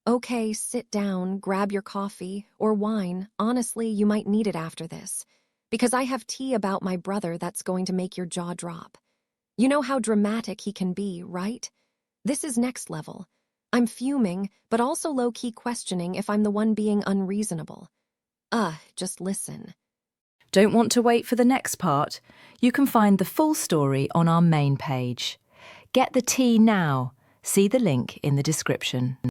Okay, sit down, grab your coffee, or wine. Honestly, you might need it after this. Because I have tea about my brother that's going to make your jaw drop. You know how dramatic he can be, right? This is next level. I'm fuming, but also low-key questioning if I'm the one being unreasonable. Just listen. Don't want to wait for the next part? You can find the full story on our main page. Get the tea now. See the link in the description.